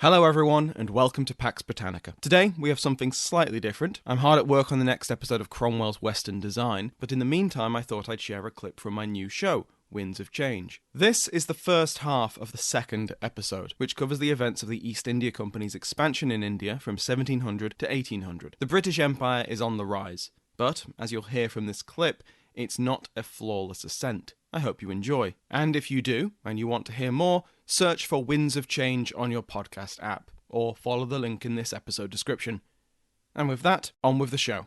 Hello everyone, and welcome to Pax Britannica. Today, we have something slightly different. I'm hard at work on the next episode of Cromwell's Western Design, but in the meantime I thought I'd share a clip from my new show, Winds of Change. This is the first half of the second episode, which covers the events of the East India Company's expansion in India from 1700 to 1800. The British Empire is on the rise, but, as you'll hear from this clip, it's not a flawless ascent. I hope you enjoy. And if you do, and you want to hear more, search for Winds of Change on your podcast app, or follow the link in this episode description. And with that, on with the show.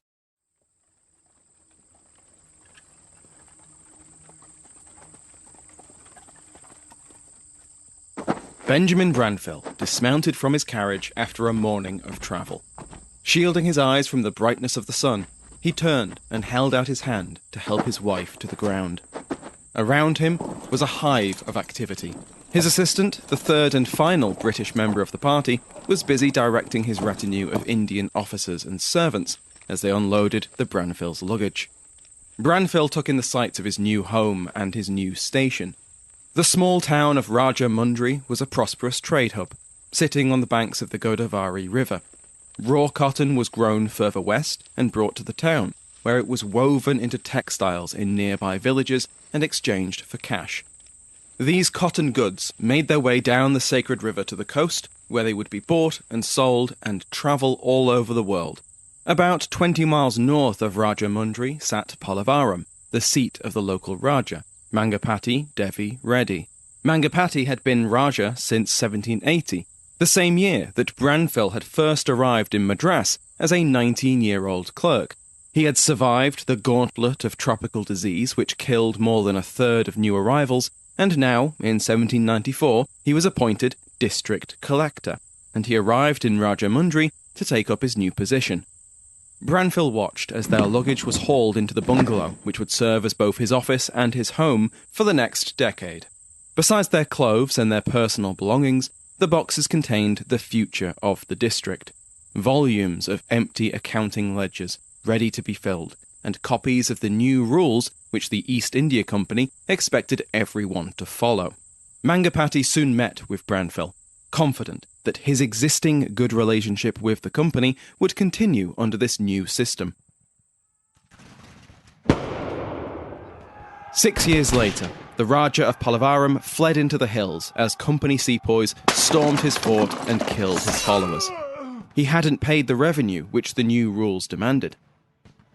Benjamin Branfill dismounted from his carriage after a morning of travel. Shielding his eyes from the brightness of the sun, he turned and held out his hand to help his wife to the ground. Around him was a hive of activity. His assistant, the third and final British member of the party, was busy directing his retinue of Indian officers and servants as they unloaded the Branfill's luggage. Branfill took in the sights of his new home and his new station. The small town of Rajamundry was a prosperous trade hub, sitting on the banks of the Godavari River. Raw cotton was grown further west and brought to the town, where it was woven into textiles in nearby villages and exchanged for cash. These cotton goods made their way down the sacred river to the coast, where they would be bought and sold and travel all over the world. About 20 miles north of Rajamundry sat Pallavaram, the seat of the local Raja, Mangapati Devi Reddy. Mangapati had been Raja since 1780, the same year that Branfill had first arrived in Madras as a 19-year-old clerk. He had survived the gauntlet of tropical disease which killed more than a third of new arrivals, and now, in 1794, he was appointed district collector, and he arrived in Rajamundry to take up his new position. Branfill watched as their luggage was hauled into the bungalow, which would serve as both his office and his home for the next decade. Besides their clothes and their personal belongings, the boxes contained the future of the district. Volumes of empty accounting ledgers, ready to be filled, and copies of the new rules which the East India Company expected everyone to follow. Mangapati soon met with Branfill, confident that his existing good relationship with the company would continue under this new system. 6 years later, the Raja of Pallavaram fled into the hills as company sepoys stormed his fort and killed his followers. He hadn't paid the revenue which the new rules demanded.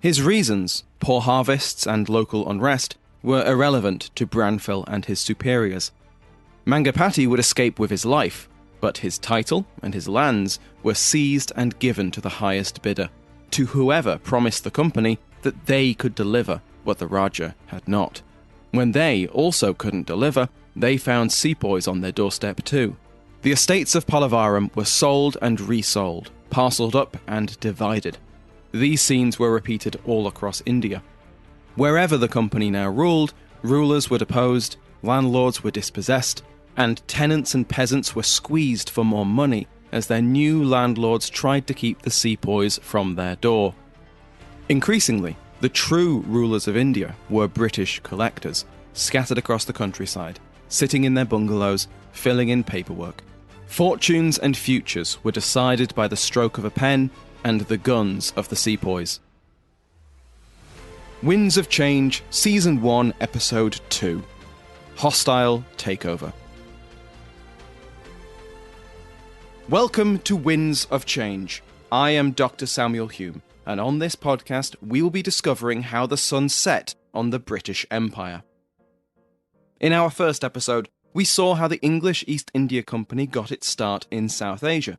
His reasons, poor harvests and local unrest, were irrelevant to Branfill and his superiors. Mangapati would escape with his life, but his title and his lands were seized and given to the highest bidder, to whoever promised the company that they could deliver what the Raja had not. When they also couldn't deliver, they found sepoys on their doorstep too. The estates of Pallavaram were sold and resold, parcelled up and divided. These scenes were repeated all across India. Wherever the company now ruled, rulers were deposed, landlords were dispossessed, and tenants and peasants were squeezed for more money as their new landlords tried to keep the sepoys from their door. Increasingly, the true rulers of India were British collectors, scattered across the countryside, sitting in their bungalows, filling in paperwork. Fortunes and futures were decided by the stroke of a pen and the guns of the sepoys. Winds of Change, Season 1, Episode 2. Hostile Takeover. Welcome to Winds of Change. I am Dr. Samuel Hume, and on this podcast we will be discovering how the sun set on the British Empire. In our first episode, we saw how the English East India Company got its start in South Asia.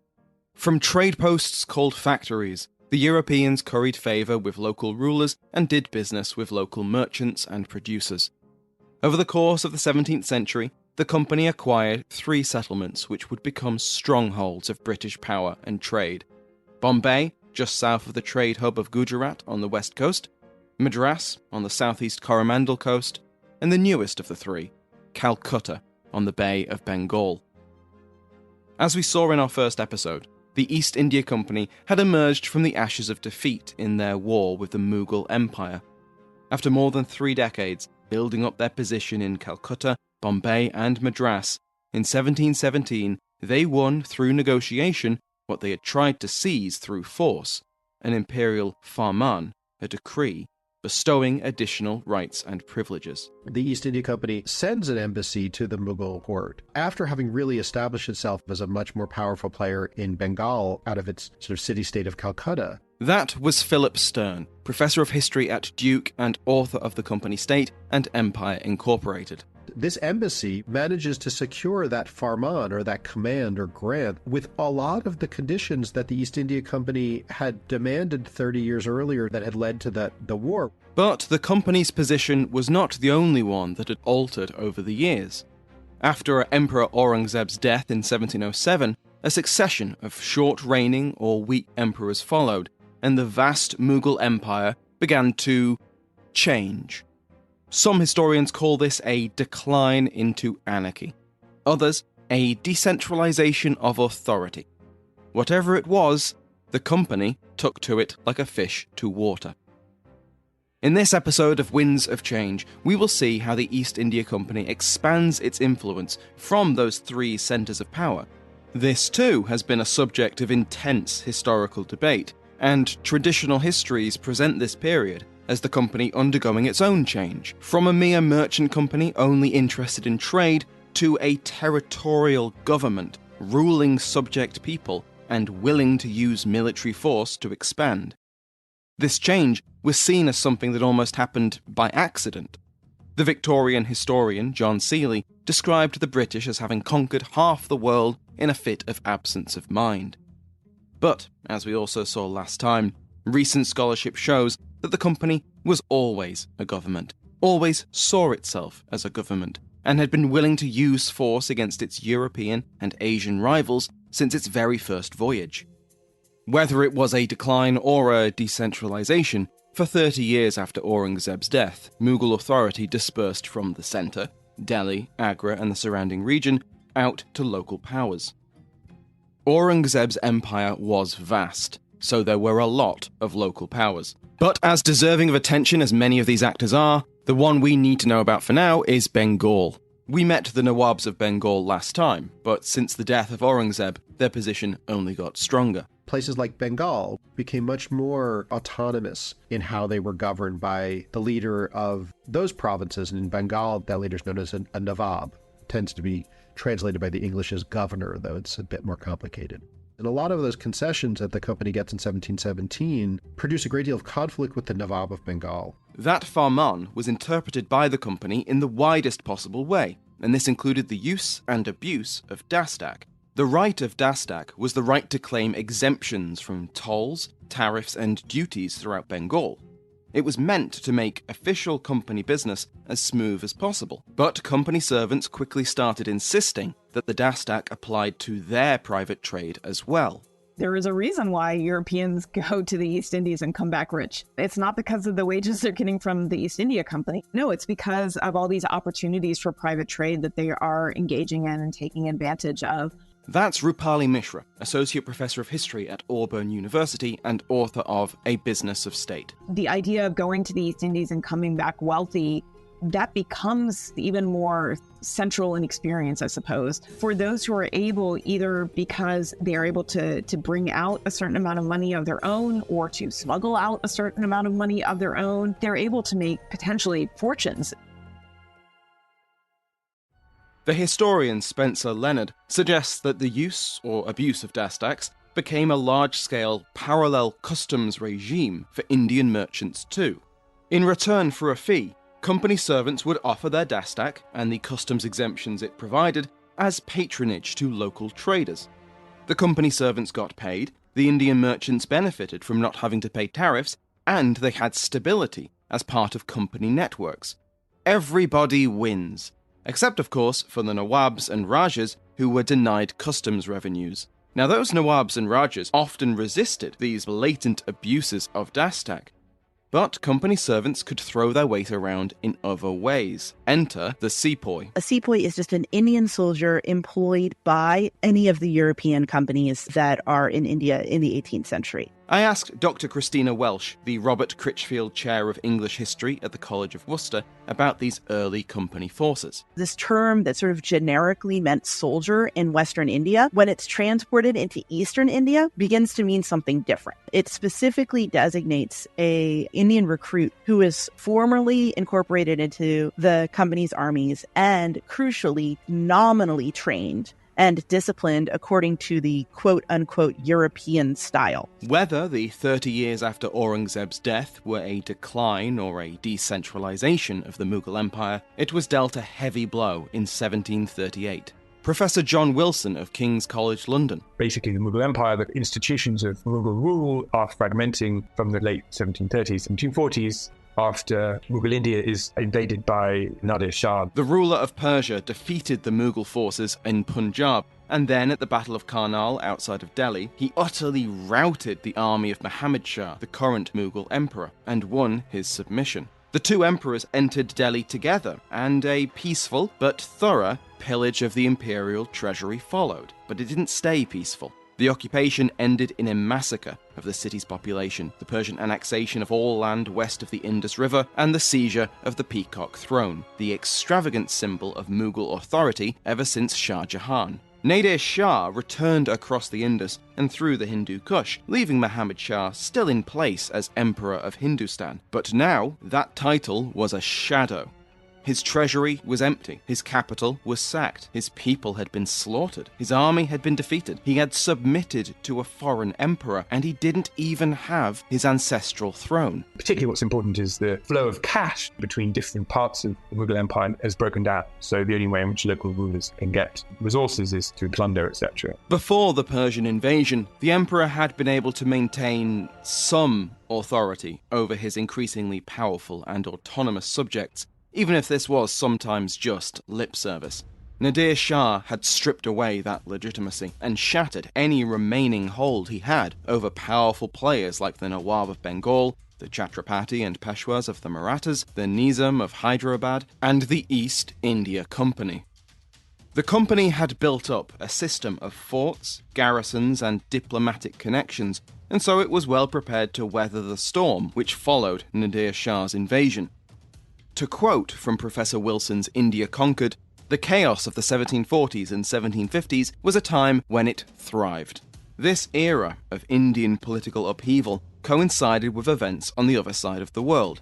From trade posts called factories, the Europeans curried favour with local rulers and did business with local merchants and producers. Over the course of the 17th century, the company acquired 3 settlements which would become strongholds of British power and trade. Bombay, just south of the trade hub of Gujarat on the west coast, Madras on the southeast Coromandel coast, and the newest of the 3, Calcutta on the Bay of Bengal. As we saw in our first episode, the East India Company had emerged from the ashes of defeat in their war with the Mughal Empire. After more than 3 decades building up their position in Calcutta, Bombay and Madras, in 1717 They won through negotiation what they had tried to seize through force, an imperial farman, a decree, bestowing additional rights and privileges. The East India Company sends an embassy to the Mughal court after having really established itself as a much more powerful player in Bengal out of its sort of city-state of Calcutta. That was Philip Stern, professor of history at Duke and author of The Company State and Empire Incorporated. This embassy manages to secure that farman, or that command or grant, with a lot of the conditions that the East India Company had demanded 30 years earlier that had led to the war. But the company's position was not the only one that had altered over the years. After Emperor Aurangzeb's death in 1707, a succession of short-reigning or weak emperors followed, and the vast Mughal Empire began to change. Some historians call this a decline into anarchy. Others, a decentralization of authority. Whatever it was, the company took to it like a fish to water. In this episode of Winds of Change, we will see how the East India Company expands its influence from those three centres of power. This too has been a subject of intense historical debate, and traditional histories present this period as the company undergoing its own change, from a mere merchant company only interested in trade to a territorial government ruling subject people and willing to use military force to expand. This change was seen as something that almost happened by accident. The Victorian historian John Seeley described the British as having conquered half the world in a fit of absence of mind. But, as we also saw last time, recent scholarship shows that the company was always a government, always saw itself as a government, and had been willing to use force against its European and Asian rivals since its very first voyage. Whether it was a decline or a decentralization, for 30 years after Aurangzeb's death, Mughal authority dispersed from the centre, Delhi, Agra and the surrounding region, out to local powers. Aurangzeb's empire was vast, so there were a lot of local powers. But as deserving of attention as many of these actors are, the one we need to know about for now is Bengal. We met the Nawabs of Bengal last time, but since the death of Aurangzeb, their position only got stronger. Places like Bengal became much more autonomous in how they were governed by the leader of those provinces. And in Bengal, that leader is known as a Nawab. It tends to be translated by the English as governor, though it's a bit more complicated. And a lot of those concessions that the company gets in 1717 produce a great deal of conflict with the Nawab of Bengal. That farman was interpreted by the company in the widest possible way, and this included the use and abuse of dastak. The right of dastak was the right to claim exemptions from tolls, tariffs and duties throughout Bengal. It was meant to make official company business as smooth as possible, but company servants quickly started insisting that the dastak applied to their private trade as well. There is a reason why Europeans go to the East Indies and come back rich. It's not because of the wages they're getting from the East India Company. No, it's because of all these opportunities for private trade that they are engaging in and taking advantage of. That's Rupali Mishra, Associate Professor of History at Auburn University and author of A Business of State. The idea of going to the East Indies and coming back wealthy, that becomes even more central in experience, I suppose, for those who are able, either because they are able to bring out a certain amount of money of their own or to smuggle out a certain amount of money of their own. They're able to make potentially fortunes. The historian Spencer Leonard suggests that the use or abuse of dastaks became a large-scale parallel customs regime for Indian merchants too. In return for a fee, company servants would offer their dastak and the customs exemptions it provided as patronage to local traders. The company servants got paid, the Indian merchants benefited from not having to pay tariffs, and they had stability as part of company networks. Everybody wins. Except, of course, for the Nawabs and Rajas who were denied customs revenues. Now, those Nawabs and Rajas often resisted these blatant abuses of dastak, but company servants could throw their weight around in other ways. Enter the sepoy. A sepoy is just an Indian soldier employed by any of the European companies that are in India in the 18th century. I asked Dr. Christina Welsh, the Robert Critchfield Chair of English History at the College of Worcester, about these early company forces. This term that sort of generically meant soldier in Western India, when it's transported into Eastern India, begins to mean something different. It specifically designates an Indian recruit who is formerly incorporated into the company's armies and, crucially, nominally trained and disciplined according to the quote-unquote European style. Whether the 30 years after Aurangzeb's death were a decline or a decentralization of the Mughal Empire, it was dealt a heavy blow in 1738. Professor John Wilson of King's College London. Basically, the Mughal Empire, the institutions of Mughal rule are fragmenting from the late 1730s, 1740s, after Mughal India is invaded by Nadir Shah. The ruler of Persia defeated the Mughal forces in Punjab, and then at the Battle of Karnal outside of Delhi, he utterly routed the army of Muhammad Shah, the current Mughal emperor, and won his submission. The two emperors entered Delhi together, and a peaceful but thorough pillage of the imperial treasury followed. But it didn't stay peaceful. The occupation ended in a massacre of the city's population, the Persian annexation of all land west of the Indus River, and the seizure of the Peacock Throne, the extravagant symbol of Mughal authority ever since Shah Jahan. Nadir Shah returned across the Indus and through the Hindu Kush, leaving Muhammad Shah still in place as Emperor of Hindustan. But now, that title was a shadow. His treasury was empty, his capital was sacked, his people had been slaughtered, his army had been defeated, he had submitted to a foreign emperor, and he didn't even have his ancestral throne. Particularly what's important is the flow of cash between different parts of the Mughal Empire has broken down. So the only way in which local rulers can get resources is through plunder, etc. Before the Persian invasion, the emperor had been able to maintain some authority over his increasingly powerful and autonomous subjects, even if this was sometimes just lip service. Nadir Shah had stripped away that legitimacy and shattered any remaining hold he had over powerful players like the Nawab of Bengal, the Chhatrapati and Peshwas of the Marathas, the Nizam of Hyderabad, and the East India Company. The company had built up a system of forts, garrisons, and diplomatic connections, and so it was well prepared to weather the storm which followed Nadir Shah's invasion. To quote from Professor Wilson's India Conquered, the chaos of the 1740s and 1750s was a time when it thrived. This era of Indian political upheaval coincided with events on the other side of the world.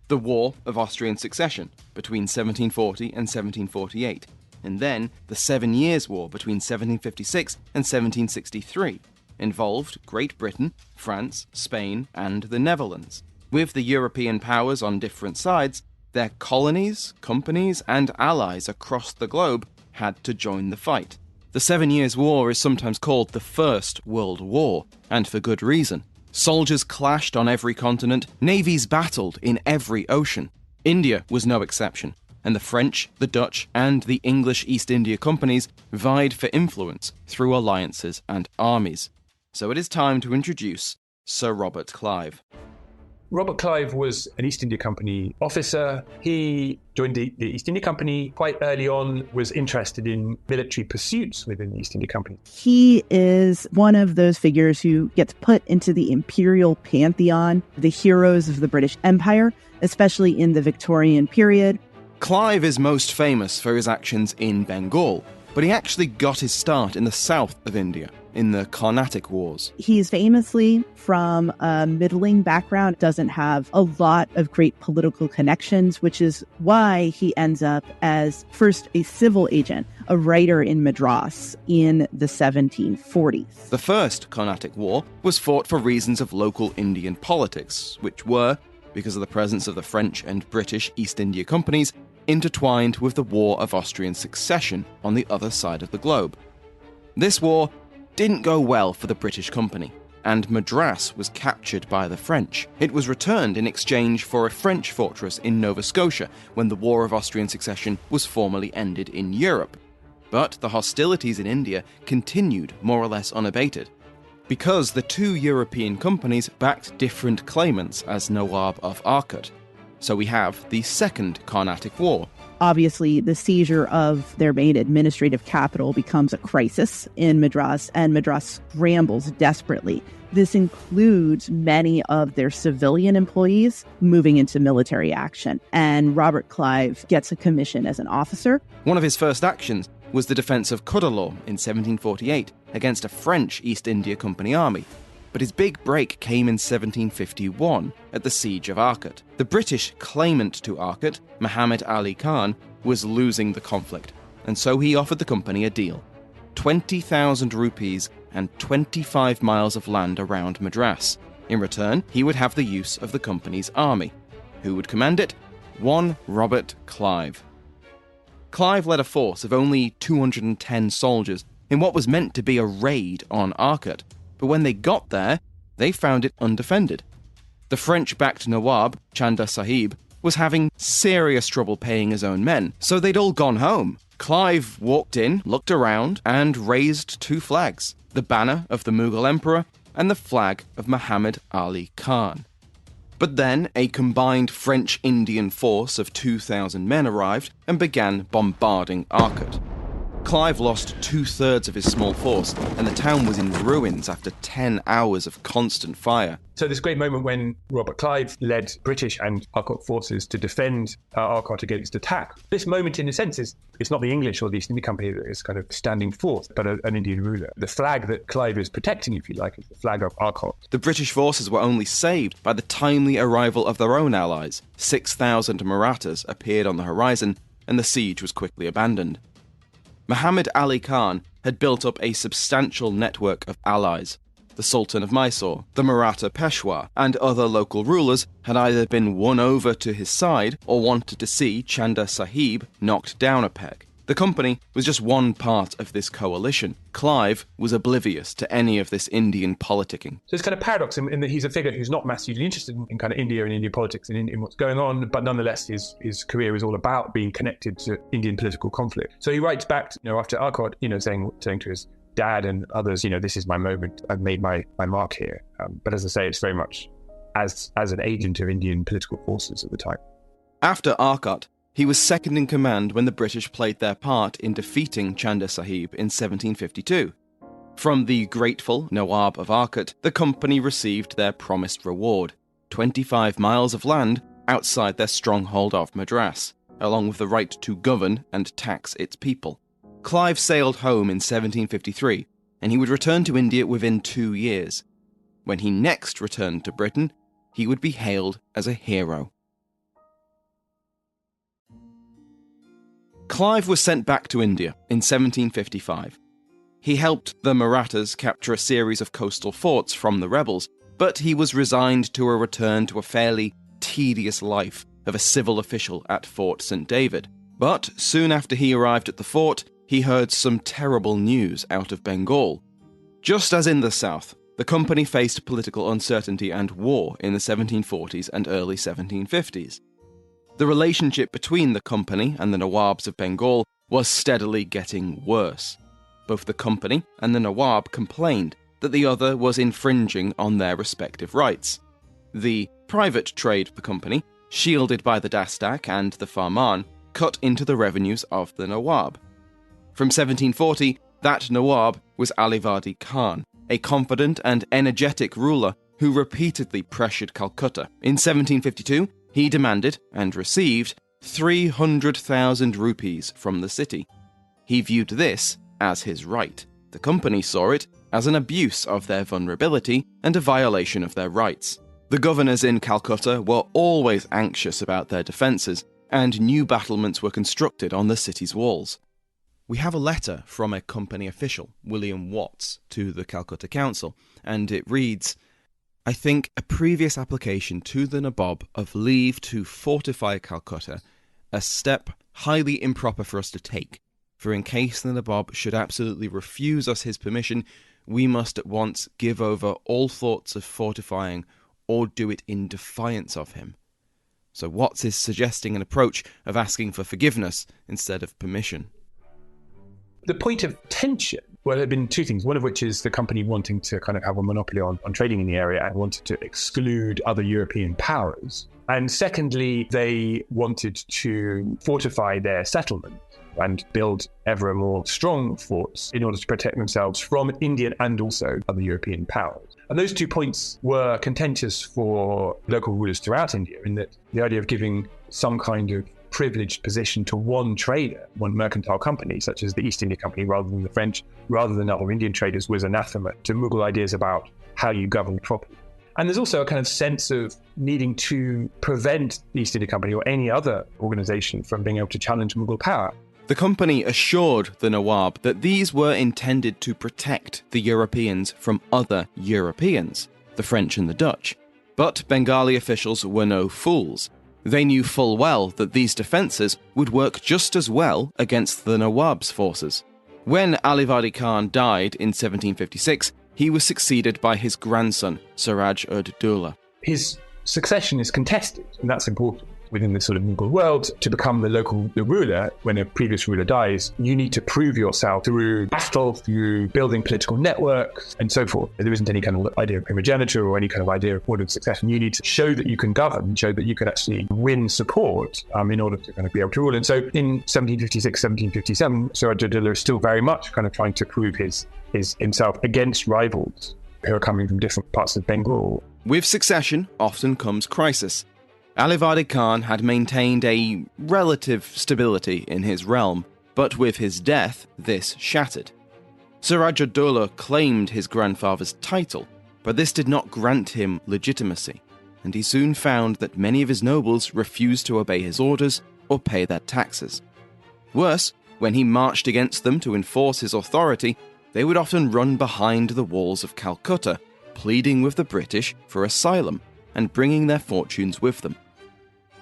The War of Austrian Succession between 1740 and 1748, and then the 7 Years' War between 1756 and 1763, involved Great Britain, France, Spain, and the Netherlands. With the European powers on different sides, their colonies, companies, and allies across the globe had to join the fight. The 7 Years' War is sometimes called the First World War, and for good reason. Soldiers clashed on every continent, navies battled in every ocean. India was no exception, and the French, the Dutch, and the English East India Companies vied for influence through alliances and armies. So it is time to introduce Sir Robert Clive. Robert Clive was an East India Company officer. He joined the East India Company quite early on, was interested in military pursuits within the East India Company. He is one of those figures who gets put into the imperial pantheon, the heroes of the British Empire, especially in the Victorian period. Clive is most famous for his actions in Bengal, but he actually got his start in the south of India, in the Carnatic Wars. He's famously from a middling background, doesn't have a lot of great political connections, which is why he ends up as first a civil agent, a writer in Madras in the 1740s. The first Carnatic War was fought for reasons of local Indian politics, which were, because of the presence of the French and British East India Companies, intertwined with the War of Austrian Succession on the other side of the globe. This war didn't go well for the British Company, and Madras was captured by the French. It was returned in exchange for a French fortress in Nova Scotia when the War of Austrian Succession was formally ended in Europe. But the hostilities in India continued more or less unabated, because the two European companies backed different claimants as Nawab of Arcot. So we have the Second Carnatic War, Obviously, the seizure of their main administrative capital becomes a crisis in Madras, and Madras scrambles desperately. This includes many of their civilian employees moving into military action, and Robert Clive gets a commission as an officer. One of his first actions was the defence of Cuddalore in 1748 against a French East India Company army. But his big break came in 1751 at the Siege of Arcot. The British claimant to Arcot, Muhammad Ali Khan, was losing the conflict, and so he offered the company a deal: 20,000 rupees and 25 miles of land around Madras. In return, he would have the use of the company's army. Who would command it? One Robert Clive. Clive led a force of only 210 soldiers in what was meant to be a raid on Arcot. But when they got there, they found it undefended. The French-backed Nawab, Chanda Sahib, was having serious trouble paying his own men, so they'd all gone home. Clive walked in, looked around, and raised two flags: the banner of the Mughal Emperor and the flag of Muhammad Ali Khan. But then a combined French-Indian force of 2,000 men arrived and began bombarding Arcot. Clive lost 2/3 of his small force, and the town was in ruins after 10 hours of constant fire. So this great moment when Robert Clive led British and Arcot forces to defend Arcot against attack. This moment, in a sense, it's not the English or the East India Company that is kind of standing forth, but an Indian ruler. The flag that Clive is protecting, if you like, is the flag of Arcot. The British forces were only saved by the timely arrival of their own allies. 6,000 Marathas appeared on the horizon, and the siege was quickly abandoned. Muhammad Ali Khan had built up a substantial network of allies. The Sultan of Mysore, the Maratha Peshwa, and other local rulers had either been won over to his side or wanted to see Chanda Sahib knocked down a peg. The company was just one part of this coalition. Clive was oblivious to any of this Indian politicking. So it's kind of paradox in that he's a figure who's not massively interested in kind of India and Indian politics and in what's going on, but nonetheless his career is all about being connected to Indian political conflict. So he writes back, after Arcot, saying to his dad and others, this is my moment. I've made my mark here. But as I say, it's very much as an agent of Indian political forces at the time. After Arcot, he was second in command when the British played their part in defeating Chanda Sahib in 1752. From the grateful Nawab of Arcot, the company received their promised reward: 25 miles of land outside their stronghold of Madras, along with the right to govern and tax its people. Clive sailed home in 1753, and he would return to India within 2 years. When he next returned to Britain, he would be hailed as a hero. Clive was sent back to India in 1755. He helped the Marathas capture a series of coastal forts from the rebels, but he was resigned to a return to a fairly tedious life of a civil official at Fort St. David. But soon after he arrived at the fort, he heard some terrible news out of Bengal. Just as in the south, the company faced political uncertainty and war in the 1740s and early 1750s. The relationship between the company and the Nawabs of Bengal was steadily getting worse. Both the company and the Nawab complained that the other was infringing on their respective rights. The private trade of the company, shielded by the Dastak and the Farman, cut into the revenues of the Nawab. From 1740, that Nawab was Alivardi Khan, a confident and energetic ruler who repeatedly pressured Calcutta. In 1752, he demanded and received 300,000 rupees from the city. He viewed this as his right. The company saw it as an abuse of their vulnerability and a violation of their rights. The governors in Calcutta were always anxious about their defences, and new battlements were constructed on the city's walls. We have a letter from a company official, William Watts, to the Calcutta Council, and it reads, "I think a previous application to the Nabob of leave to fortify Calcutta a step highly improper for us to take, for in case the Nabob should absolutely refuse us his permission, we must at once give over all thoughts of fortifying or do it in defiance of him." So Watts is suggesting an approach of asking for forgiveness instead of permission. The point of tension Well, there had been two things, one of which is the company wanting to kind of have a monopoly on trading in the area and wanted to exclude other European powers. And secondly, they wanted to fortify their settlement and build ever more strong forts in order to protect themselves from Indian and also other European powers. And those 2 points were contentious for local rulers throughout India, in that the idea of giving some kind of privileged position to one trader, one mercantile company, such as the East India Company, rather than the French, rather than other Indian traders, was anathema to Mughal ideas about how you govern properly. And there's also a kind of sense of needing to prevent the East India Company or any other organization from being able to challenge Mughal power. The company assured the Nawab that these were intended to protect the Europeans from other Europeans, the French and the Dutch. But Bengali officials were no fools. They knew full well that these defences would work just as well against the Nawab's forces. When Alivadi Khan died in 1756, he was succeeded by his grandson, Suraj-ud-Dowla. His succession is contested, and that's important. Within the sort of Mughal world, to become the ruler, when a previous ruler dies, you need to prove yourself through battle, through building political networks, and so forth. There isn't any kind of idea of primogeniture or any kind of idea of order of succession. You need to show that you can govern, show that you can actually win support in order to kind of be able to rule. And so in 1756, 1757, Suraj-ud-Dowla is still very much kind of trying to prove himself against rivals who are coming from different parts of Bengal. With succession often comes crisis. Alivadi Khan had maintained a relative stability in his realm, but with his death, this shattered. Suraj-ud-Dowla claimed his grandfather's title, but this did not grant him legitimacy, and he soon found that many of his nobles refused to obey his orders or pay their taxes. Worse, when he marched against them to enforce his authority, they would often run behind the walls of Calcutta, pleading with the British for asylum and bringing their fortunes with them.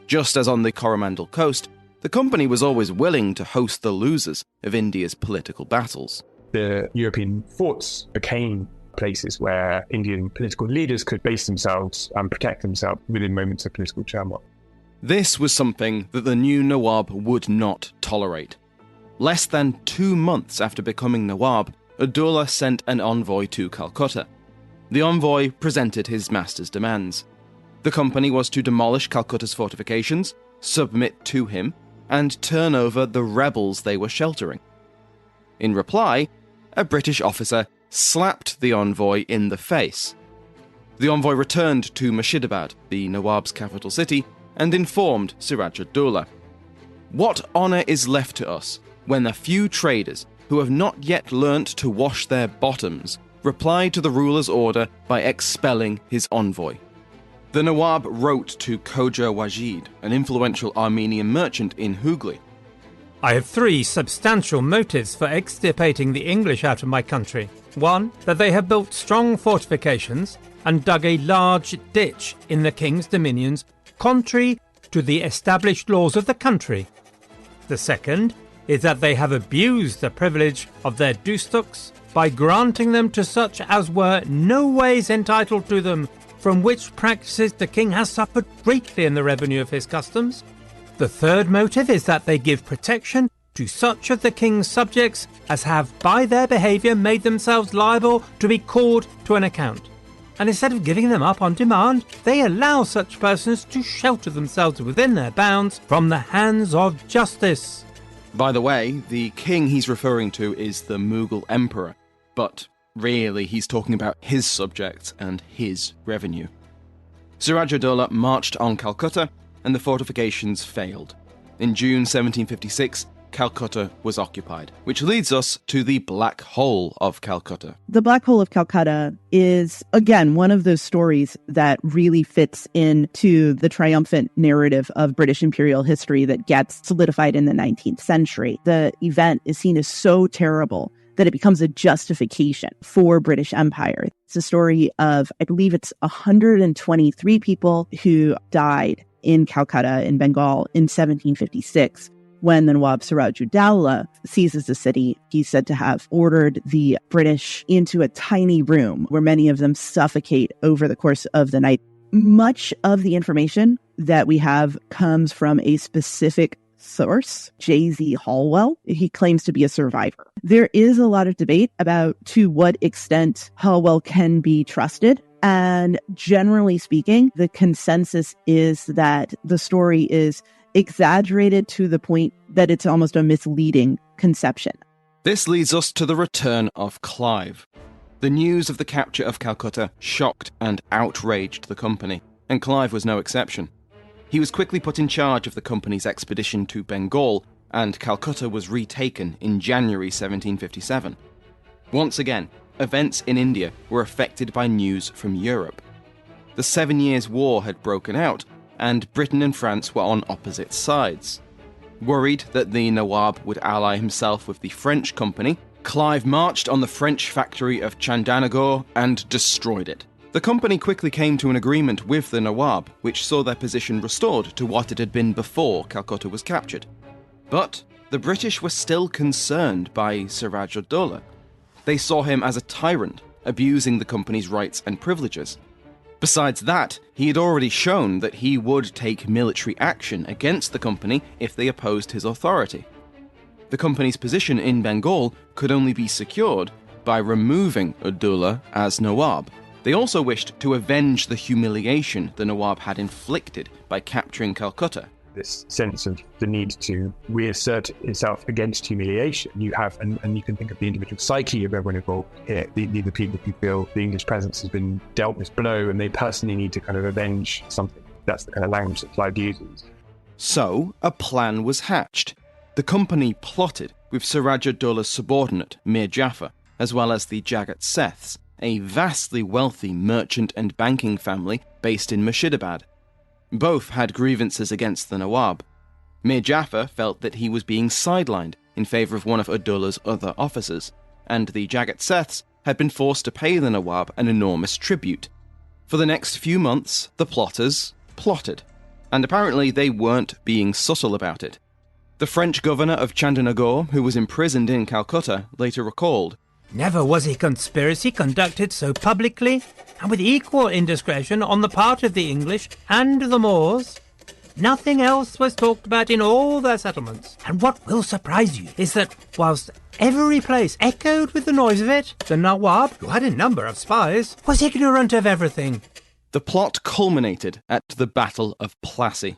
Just as on the Coromandel coast, the company was always willing to host the losers of India's political battles. The European forts became places where Indian political leaders could base themselves and protect themselves within moments of political turmoil. This was something that the new Nawab would not tolerate. Less than 2 months after becoming Nawab, Ud-Dowla sent an envoy to Calcutta. The envoy presented his master's demands. The company was to demolish Calcutta's fortifications, submit to him, and turn over the rebels they were sheltering. In reply, a British officer slapped the envoy in the face. The envoy returned to Murshidabad, the Nawab's capital city, and informed Suraj-ud-Dowla. What honour is left to us when a few traders who have not yet learnt to wash their bottoms replied to the ruler's order by expelling his envoy? The Nawab wrote to Khoja Wajid, an influential Armenian merchant in Hooghly. I have 3 substantial motives for extirpating the English out of my country. 1, that they have built strong fortifications and dug a large ditch in the king's dominions, contrary to the established laws of the country. The second is that they have abused the privilege of their dustuks by granting them to such as were no ways entitled to them, from which practices the king has suffered greatly in the revenue of his customs. The third motive is that they give protection to such of the king's subjects as have by their behaviour made themselves liable to be called to an account. And instead of giving them up on demand, they allow such persons to shelter themselves within their bounds from the hands of justice. By the way, the king he's referring to is the Mughal emperor, but really, he's talking about his subjects and his revenue. Suraj-ud-Dowla marched on Calcutta, and the fortifications failed. In June 1756, Calcutta was occupied, which leads us to the Black Hole of Calcutta. The Black Hole of Calcutta is, again, one of those stories that really fits into the triumphant narrative of British imperial history that gets solidified in the 19th century. The event is seen as so terrible that it becomes a justification for British Empire. It's a story of, I believe it's 123 people who died in Calcutta, in Bengal, in 1756. When the Nawab Suraj-ud-Dowla seizes the city, he's said to have ordered the British into a tiny room where many of them suffocate over the course of the night. Much of the information that we have comes from a specific source, J.Z. Hallwell. He claims to be a survivor. There is a lot of debate about to what extent Hallwell can be trusted. And generally speaking, the consensus is that the story is exaggerated to the point that it's almost a misleading conception. This leads us to the return of Clive. The news of the capture of Calcutta shocked and outraged the company, and Clive was no exception. He was quickly put in charge of the company's expedition to Bengal, and Calcutta was retaken in January 1757. Once again, events in India were affected by news from Europe. The 7 Years' War had broken out, and Britain and France were on opposite sides. Worried that the Nawab would ally himself with the French company, Clive marched on the French factory of Chandanagar and destroyed it. The company quickly came to an agreement with the Nawab, which saw their position restored to what it had been before Calcutta was captured. But the British were still concerned by Siraj ud-Dowlah. They saw him as a tyrant, abusing the company's rights and privileges. Besides that, he had already shown that he would take military action against the company if they opposed his authority. The company's position in Bengal could only be secured by removing ud-Dowlah as Nawab. They also wished to avenge the humiliation the Nawab had inflicted by capturing Calcutta. This sense of the need to reassert itself against humiliation you have, and you can think of the individual psyche of everyone involved here. The people who feel the English presence has been dealt this blow and they personally need to kind of avenge something. That's the kind of language that Clive uses. So, a plan was hatched. The company plotted with Siraj ud-Dowlah's subordinate, Mir Jafar, as well as the Jagat Seths, a vastly wealthy merchant and banking family based in Murshidabad. Both had grievances against the Nawab. Mir Jafar felt that he was being sidelined in favour of one of ud-Dowlah's other officers, and the Jagat Seths had been forced to pay the Nawab an enormous tribute. For the next few months, the plotters plotted, and apparently they weren't being subtle about it. The French governor of Chandanagar, who was imprisoned in Calcutta, later recalled, "Never was a conspiracy conducted so publicly and with equal indiscretion on the part of the English and the Moors. Nothing else was talked about in all their settlements. And what will surprise you is that whilst every place echoed with the noise of it, the Nawab, who had a number of spies, was ignorant of everything." The plot culminated at the Battle of Plassey.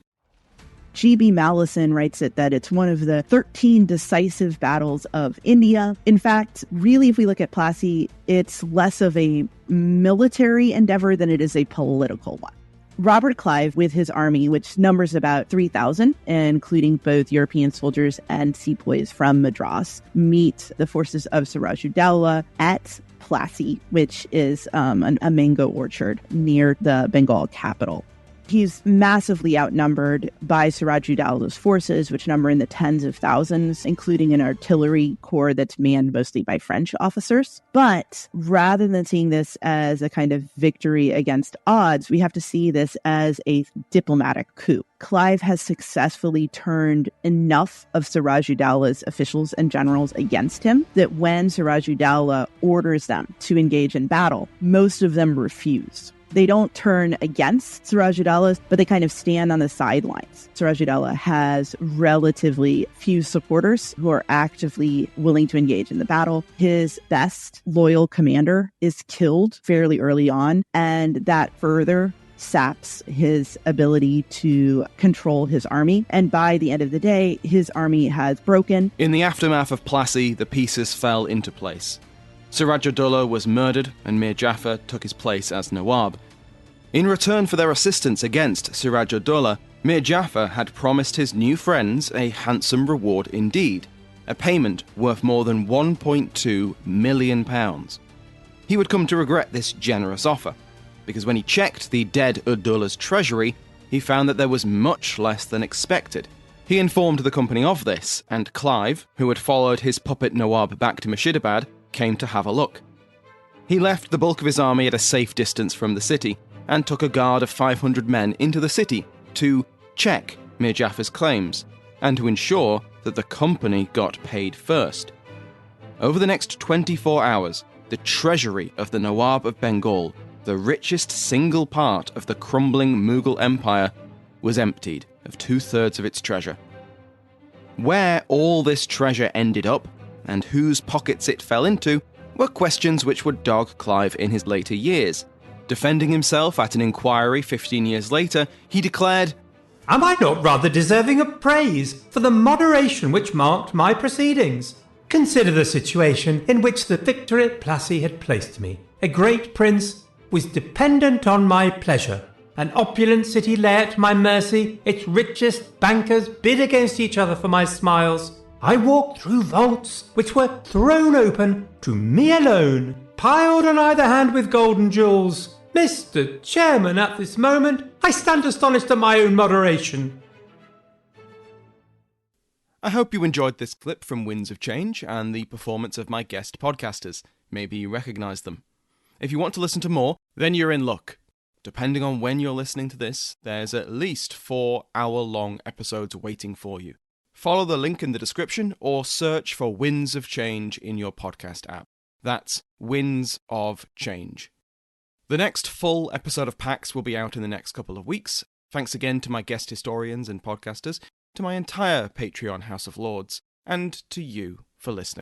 G.B. Mallison writes that it's one of the 13 decisive battles of India. In fact, really, if we look at Plassey, it's less of a military endeavor than it is a political one. Robert Clive, with his army, which numbers about 3,000, including both European soldiers and sepoys from Madras, meet the forces of Siraj ud-Dowlah at Plassey, which is a mango orchard near the Bengal capital. He's massively outnumbered by Siraj ud-Dowlah's forces, which number in the tens of thousands, including an artillery corps that's manned mostly by French officers. But rather than seeing this as a kind of victory against odds, we have to see this as a diplomatic coup. Clive has successfully turned enough of Siraj ud-Dowlah's officials and generals against him that when Siraj ud-Dowlah orders them to engage in battle, most of them refuse. They don't turn against Siraj ud-Dowlah, but they kind of stand on the sidelines. Siraj ud-Dowlah has relatively few supporters who are actively willing to engage in the battle. His best loyal commander is killed fairly early on, and that further saps his ability to control his army. And by the end of the day, his army has broken. In the aftermath of Plassey, the pieces fell into place. Siraj ud-Dowlah was murdered, and Mir Jafar took his place as Nawab. In return for their assistance against Siraj ud-Dowlah, Mir Jafar had promised his new friends a handsome reward indeed, a payment worth more than £1.2 million. He would come to regret this generous offer, because when he checked the dead ud-Dowlah's treasury, he found that there was much less than expected. He informed the company of this, and Clive, who had followed his puppet Nawab back to Murshidabad, came to have a look. He left the bulk of his army at a safe distance from the city, and took a guard of 500 men into the city to check Mir Jafar's claims, and to ensure that the company got paid first. Over the next 24 hours, the treasury of the Nawab of Bengal, the richest single part of the crumbling Mughal Empire, was emptied of 2/3 of its treasure. Where all this treasure ended up, and whose pockets it fell into, were questions which would dog Clive in his later years. Defending himself at an inquiry 15 years later, he declared, "Am I not rather deserving of praise for the moderation which marked my proceedings? Consider the situation in which the victory at Plassey had placed me. A great prince was dependent on my pleasure. An opulent city lay at my mercy, its richest bankers bid against each other for my smiles. I walked through vaults which were thrown open to me alone, piled on either hand with golden jewels. Mr. Chairman, at this moment, I stand astonished at my own moderation." I hope you enjoyed this clip from Winds of Change and the performance of my guest podcasters. Maybe you recognise them. If you want to listen to more, then you're in luck. Depending on when you're listening to this, there's at least 4-hour-long episodes waiting for you. Follow the link in the description or search for Winds of Change in your podcast app. That's Winds of Change. The next full episode of PAX will be out in the next couple of weeks. Thanks again to my guest historians and podcasters, to my entire Patreon House of Lords, and to you for listening.